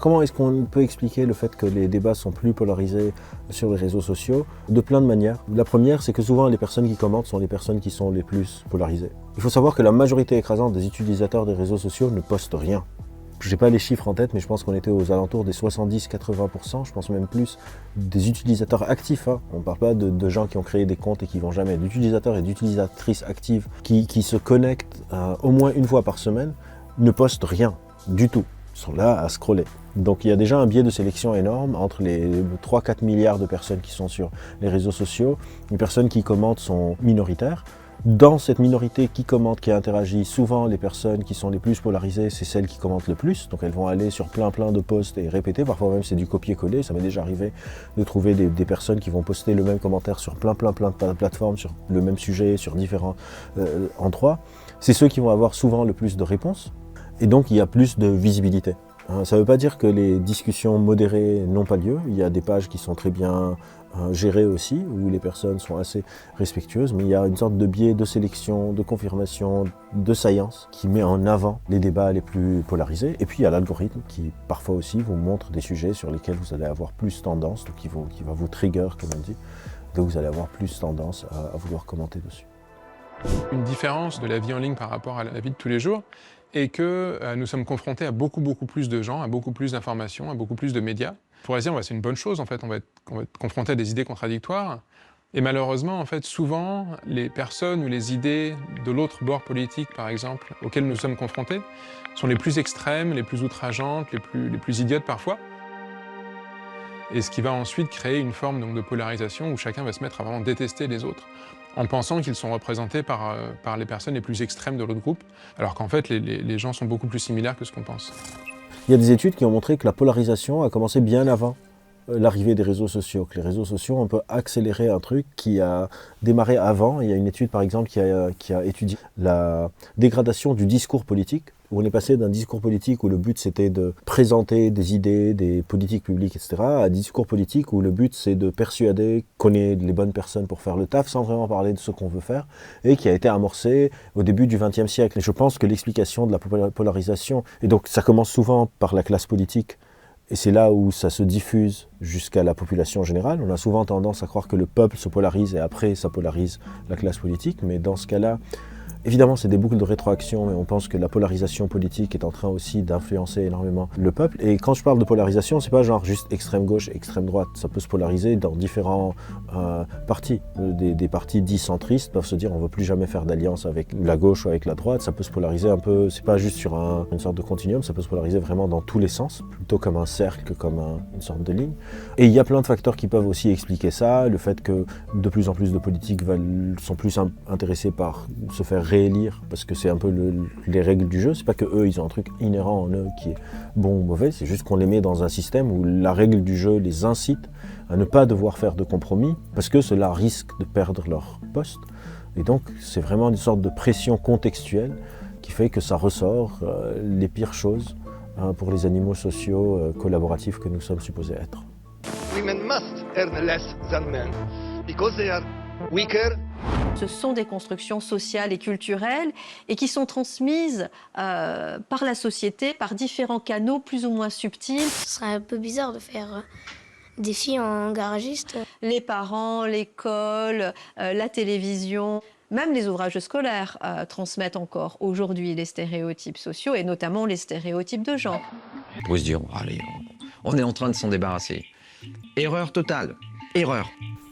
Comment est-ce qu'on peut expliquer le fait que les débats sont plus polarisés sur les réseaux sociaux? De plein de manières. La première, c'est que souvent les personnes qui commentent sont les personnes qui sont les plus polarisées. Il faut savoir que la majorité écrasante des utilisateurs des réseaux sociaux ne postent rien. Je n'ai pas les chiffres en tête, mais je pense qu'on était aux alentours des 70-80%, je pense même plus, des utilisateurs actifs. On ne parle pas de gens qui ont créé des comptes et qui ne vont jamais. D'utilisateurs et d'utilisatrices actives qui se connectent au moins une fois par semaine, ne postent rien du tout. Ils sont là à scroller. Donc il y a déjà un biais de sélection énorme entre les 3-4 milliards de personnes qui sont sur les réseaux sociaux. Les personnes qui commentent sont minoritaires. Dans cette minorité qui commente, qui interagit, souvent les personnes qui sont les plus polarisées, c'est celles qui commentent le plus. Donc elles vont aller sur plein de posts et répéter. Parfois même c'est du copier-coller. Ça m'est déjà arrivé de trouver des personnes qui vont poster le même commentaire sur plein de plateformes, sur le même sujet, sur différents endroits. C'est ceux qui vont avoir souvent le plus de réponses. Et donc il y a plus de visibilité. Ça ne veut pas dire que les discussions modérées n'ont pas lieu. Il y a des pages qui sont très bien gérées aussi, où les personnes sont assez respectueuses, mais il y a une sorte de biais de sélection, de confirmation, de science qui met en avant les débats les plus polarisés. Et puis il y a l'algorithme qui parfois aussi vous montre des sujets sur lesquels vous allez avoir plus tendance, donc qui va vous trigger comme on dit, donc vous allez avoir plus tendance à vouloir commenter dessus. Une différence de la vie en ligne par rapport à la vie de tous les jours est que nous sommes confrontés à beaucoup plus de gens, à beaucoup plus d'informations, à beaucoup plus de médias. On pourrait se dire, c'est une bonne chose, en fait, on va être confronté à des idées contradictoires. Et malheureusement, en fait, souvent, les personnes ou les idées de l'autre bord politique, par exemple, auxquelles nous sommes confrontés, sont les plus extrêmes, les plus outrageantes, les plus idiotes parfois. Et ce qui va ensuite créer une forme donc, de polarisation où chacun va se mettre à vraiment détester les autres, en pensant qu'ils sont représentés par les personnes les plus extrêmes de l'autre groupe, alors qu'en fait les gens sont beaucoup plus similaires que ce qu'on pense. Il y a des études qui ont montré que la polarisation a commencé bien avant l'arrivée des réseaux sociaux, que les réseaux sociaux, on peut accélérer un truc qui a démarré avant. Il y a une étude par exemple qui a étudié la dégradation du discours politique, où on est passé d'un discours politique où le but c'était de présenter des idées, des politiques publiques, etc., à un discours politique où le but c'est de persuader qu'on est les bonnes personnes pour faire le taf sans vraiment parler de ce qu'on veut faire, et qui a été amorcé au début du XXe siècle. Et je pense que l'explication de la polarisation, et donc ça commence souvent par la classe politique, et c'est là où ça se diffuse jusqu'à la population générale. On a souvent tendance à croire que le peuple se polarise et après ça polarise la classe politique, mais dans ce cas-là, évidemment, c'est des boucles de rétroaction, mais on pense que la polarisation politique est en train aussi d'influencer énormément le peuple. Et quand je parle de polarisation, c'est pas genre juste extrême gauche, extrême droite. Ça peut se polariser dans différents partis. Des partis dits centristes peuvent se dire on ne veut plus jamais faire d'alliance avec la gauche ou avec la droite. Ça peut se polariser un peu, c'est pas juste sur une sorte de continuum, ça peut se polariser vraiment dans tous les sens, plutôt comme un cercle que comme une sorte de ligne. Et il y a plein de facteurs qui peuvent aussi expliquer ça. Le fait que de plus en plus de politiques sont plus intéressés par se faire réélire, parce que c'est un peu les règles du jeu. C'est pas que eux, ils ont un truc inhérent en eux qui est bon ou mauvais, c'est juste qu'on les met dans un système où la règle du jeu les incite à ne pas devoir faire de compromis, parce que cela risque de perdre leur poste. Et donc, c'est vraiment une sorte de pression contextuelle qui fait que ça ressort les pires choses pour les animaux sociaux collaboratifs que nous sommes supposés être. Women must earn less than men because they are weaker. Ce sont des constructions sociales et culturelles et qui sont transmises par la société, par différents canaux plus ou moins subtils. Ce serait un peu bizarre de faire des filles en garagiste. Les parents, l'école, la télévision, même les ouvrages scolaires transmettent encore aujourd'hui les stéréotypes sociaux et notamment les stéréotypes de genre. On pourrait se dire, allez, on est en train de s'en débarrasser. Erreur totale, erreur.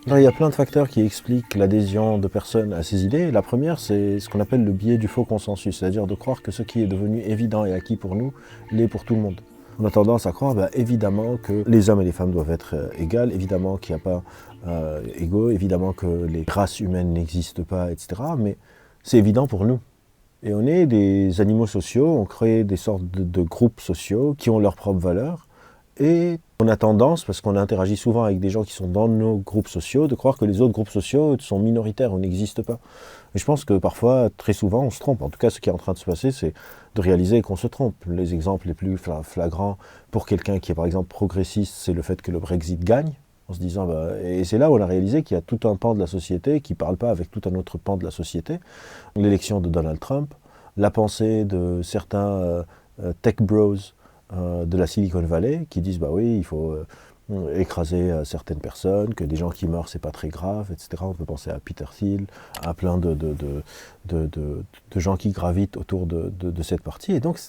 Alors, il y a plein de facteurs qui expliquent l'adhésion de personnes à ces idées. La première, c'est ce qu'on appelle le biais du faux consensus, c'est-à-dire de croire que ce qui est devenu évident et acquis pour nous l'est pour tout le monde. On a tendance à croire évidemment que les hommes et les femmes doivent être égales, évidemment qu'il n'y a pas égaux, évidemment que les races humaines n'existent pas, etc. Mais c'est évident pour nous. Et on est des animaux sociaux, on crée des sortes de groupes sociaux qui ont leurs propres valeurs. Et on a tendance, parce qu'on interagit souvent avec des gens qui sont dans nos groupes sociaux, de croire que les autres groupes sociaux sont minoritaires ou n'existent pas. Et je pense que parfois, très souvent, on se trompe. En tout cas, ce qui est en train de se passer, c'est de réaliser qu'on se trompe. Les exemples les plus flagrants pour quelqu'un qui est par exemple progressiste, c'est le fait que le Brexit gagne, en se disant, et c'est là où on a réalisé qu'il y a tout un pan de la société qui ne parle pas avec tout un autre pan de la société. L'élection de Donald Trump, la pensée de certains tech bros de la Silicon Valley qui disent bah oui, il faut écraser certaines personnes, que des gens qui meurent c'est pas très grave, etc. On peut penser à Peter Thiel, à plein de gens qui gravitent autour de cette partie. Et donc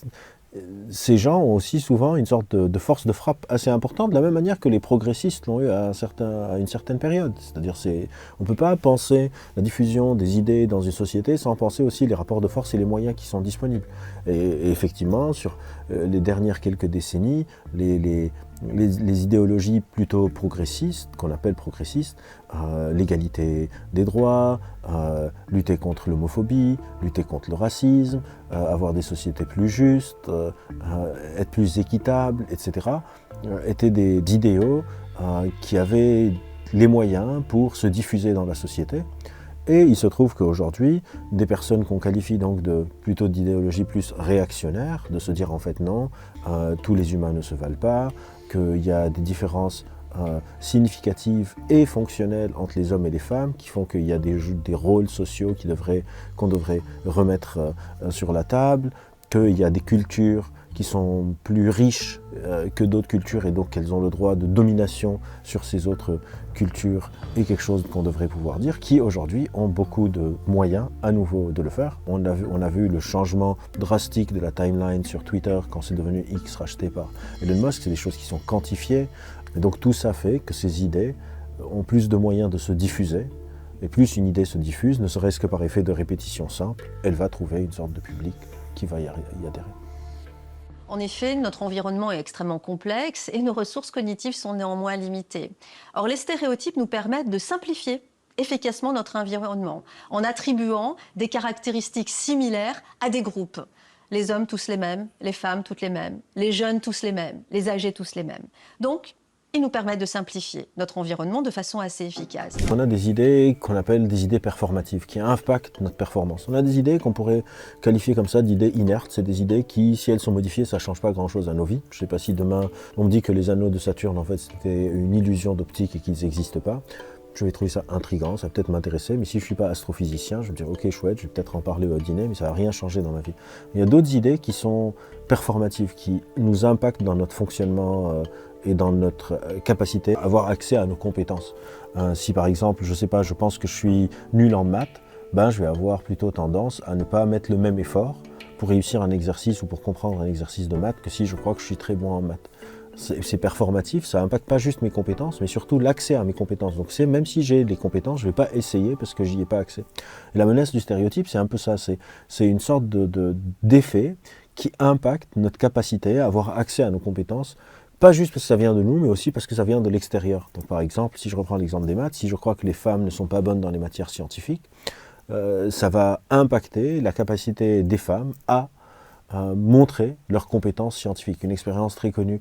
ces gens ont aussi souvent une sorte de force de frappe assez importante, de la même manière que les progressistes l'ont eu à une certaine période. C'est-à-dire on ne peut pas penser la diffusion des idées dans une société sans penser aussi les rapports de force et les moyens qui sont disponibles. Et effectivement, sur les dernières quelques décennies, les idéologies plutôt progressistes, qu'on appelle progressistes, l'égalité des droits, lutter contre l'homophobie, lutter contre le racisme, avoir des sociétés plus justes, être plus équitables, etc., étaient des idéaux qui avaient les moyens pour se diffuser dans la société. Et il se trouve qu'aujourd'hui, des personnes qu'on qualifie donc plutôt d'idéologie plus réactionnaire, de se dire en fait non, tous les humains ne se valent pas, qu'il y a des différences significatives et fonctionnelles entre les hommes et les femmes qui font qu'il y a des rôles sociaux qu'on devrait remettre sur la table, qu'il y a des cultures qui sont plus riches que d'autres cultures et donc qu'elles ont le droit de domination sur ces autres cultures et quelque chose qu'on devrait pouvoir dire, qui aujourd'hui ont beaucoup de moyens à nouveau de le faire. On a vu le changement drastique de la timeline sur Twitter quand c'est devenu X racheté par Elon Musk, c'est des choses qui sont quantifiées. Et donc tout ça fait que ces idées ont plus de moyens de se diffuser. Et plus une idée se diffuse, ne serait-ce que par effet de répétition simple, elle va trouver une sorte de public qui va y adhérer. En effet, notre environnement est extrêmement complexe et nos ressources cognitives sont néanmoins limitées. Or, les stéréotypes nous permettent de simplifier efficacement notre environnement en attribuant des caractéristiques similaires à des groupes. Les hommes tous les mêmes, les femmes toutes les mêmes, les jeunes tous les mêmes, les âgés tous les mêmes. Donc, ils nous permettent de simplifier notre environnement de façon assez efficace. On a des idées qu'on appelle des idées performatives, qui impactent notre performance. On a des idées qu'on pourrait qualifier comme ça d'idées inertes. C'est des idées qui, si elles sont modifiées, ça ne change pas grand-chose à nos vies. Je ne sais pas si demain, on me dit que les anneaux de Saturne, en fait, c'était une illusion d'optique et qu'ils n'existent pas. Je vais trouver ça intriguant, ça va peut-être m'intéresser, mais si je ne suis pas astrophysicien, je vais me dire ok chouette, je vais peut-être en parler au dîner, mais ça ne va rien changer dans ma vie. Il y a d'autres idées qui sont performatives, qui nous impactent dans notre fonctionnement et dans notre capacité à avoir accès à nos compétences. Si par exemple, je sais pas, je pense que je suis nul en maths, je vais avoir plutôt tendance à ne pas mettre le même effort pour réussir un exercice ou pour comprendre un exercice de maths que si je crois que je suis très bon en maths. C'est performatif, ça n'impacte pas juste mes compétences, mais surtout l'accès à mes compétences. Donc même si j'ai des compétences, je ne vais pas essayer parce que j'y ai pas accès. Et la menace du stéréotype, c'est un peu ça, c'est une sorte d'effet qui impacte notre capacité à avoir accès à nos compétences, pas juste parce que ça vient de nous, mais aussi parce que ça vient de l'extérieur. Donc par exemple, si je reprends l'exemple des maths, si je crois que les femmes ne sont pas bonnes dans les matières scientifiques, ça va impacter la capacité des femmes à montrer leurs compétences scientifiques. Une expérience très connue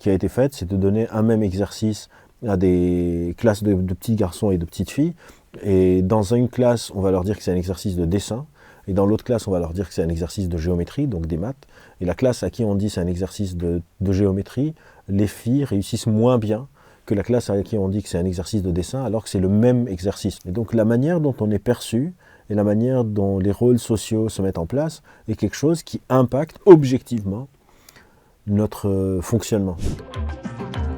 qui a été faite, c'est de donner un même exercice à des classes de petits garçons et de petites filles. Et dans une classe, on va leur dire que c'est un exercice de dessin. Et dans l'autre classe, on va leur dire que c'est un exercice de géométrie, donc des maths. Et la classe à qui on dit c'est un exercice de géométrie, les filles réussissent moins bien que la classe à qui on dit que c'est un exercice de dessin, alors que c'est le même exercice. Et donc la manière dont on est perçu, et la manière dont les rôles sociaux se mettent en place est quelque chose qui impacte objectivement notre fonctionnement.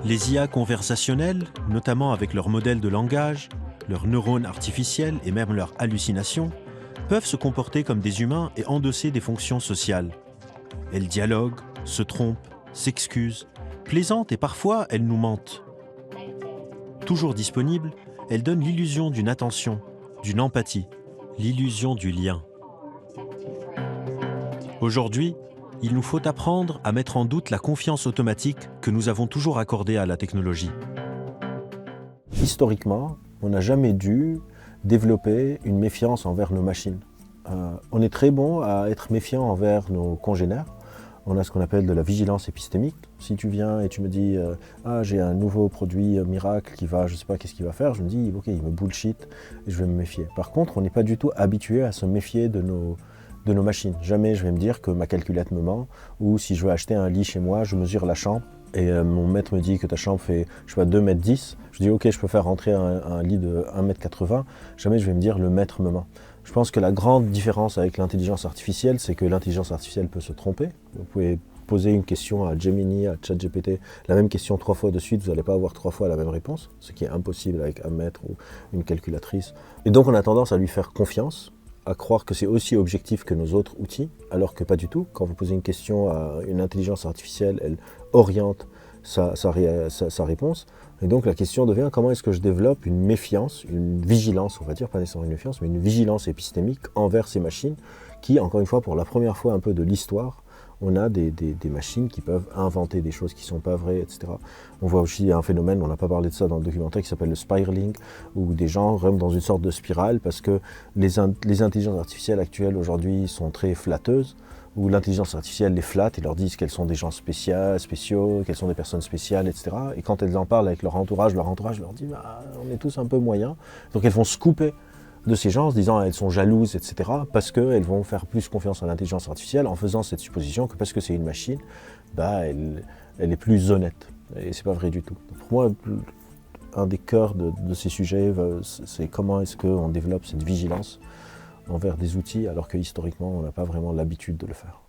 Les IA conversationnelles, notamment avec leur modèle de langage, leurs neurones artificiels et même leurs hallucinations, peuvent se comporter comme des humains et endosser des fonctions sociales. Elles dialoguent, se trompent, s'excusent, plaisantent et parfois elles nous mentent. Toujours disponibles, elles donnent l'illusion d'une attention, d'une empathie, l'illusion du lien. Aujourd'hui, il nous faut apprendre à mettre en doute la confiance automatique que nous avons toujours accordée à la technologie. Historiquement, on n'a jamais dû développer une méfiance envers nos machines. On est très bon à être méfiant envers nos congénères. On a ce qu'on appelle de la vigilance épistémique. Si tu viens et tu me dis j'ai un nouveau produit miracle qui va, je ne sais pas qu'est-ce qu'il va faire, je me dis ok, il me bullshit et je vais me méfier. Par contre, on n'est pas du tout habitué à se méfier de nos machines. Jamais je vais me dire que ma calculette me ment, ou si je veux acheter un lit chez moi, je mesure la chambre et mon maître me dit que ta chambre fait, je sais pas, 2,10 m. Je dis ok, je peux faire rentrer un lit de 1,80 m. Jamais je vais me dire le maître me ment. Je pense que la grande différence avec l'intelligence artificielle, c'est que l'intelligence artificielle peut se tromper. Vous pouvez posez une question à Gemini, à ChatGPT, la même question 3 fois de suite, vous n'allez pas avoir 3 fois la même réponse, ce qui est impossible avec un maître ou une calculatrice. Et donc on a tendance à lui faire confiance, à croire que c'est aussi objectif que nos autres outils, alors que pas du tout. Quand vous posez une question à une intelligence artificielle, elle oriente sa réponse. Et donc la question devient comment est-ce que je développe une méfiance, une vigilance, on va dire, pas nécessairement une méfiance, mais une vigilance épistémique envers ces machines qui, encore une fois, pour la première fois un peu de l'histoire, on a des machines qui peuvent inventer des choses qui ne sont pas vraies, etc. On voit aussi un phénomène, on n'a pas parlé de ça dans le documentaire, qui s'appelle le spiraling, où des gens rentrent dans une sorte de spirale parce que les intelligences artificielles actuelles aujourd'hui sont très flatteuses, où l'intelligence artificielle les flatte et leur disent qu'elles sont des gens spéciaux, qu'elles sont des personnes spéciales, etc. Et quand elles en parlent avec leur entourage leur dit bah, on est tous un peu moyens. Donc elles vont se couper de ces gens en se disant elles sont jalouses, etc. parce qu'elles vont faire plus confiance à l'intelligence artificielle en faisant cette supposition que parce que c'est une machine, bah, elle est plus honnête. Et c'est pas vrai du tout. Pour moi, un des cœurs de ces sujets, c'est comment est-ce qu'on développe cette vigilance envers des outils alors que historiquement on n'a pas vraiment l'habitude de le faire.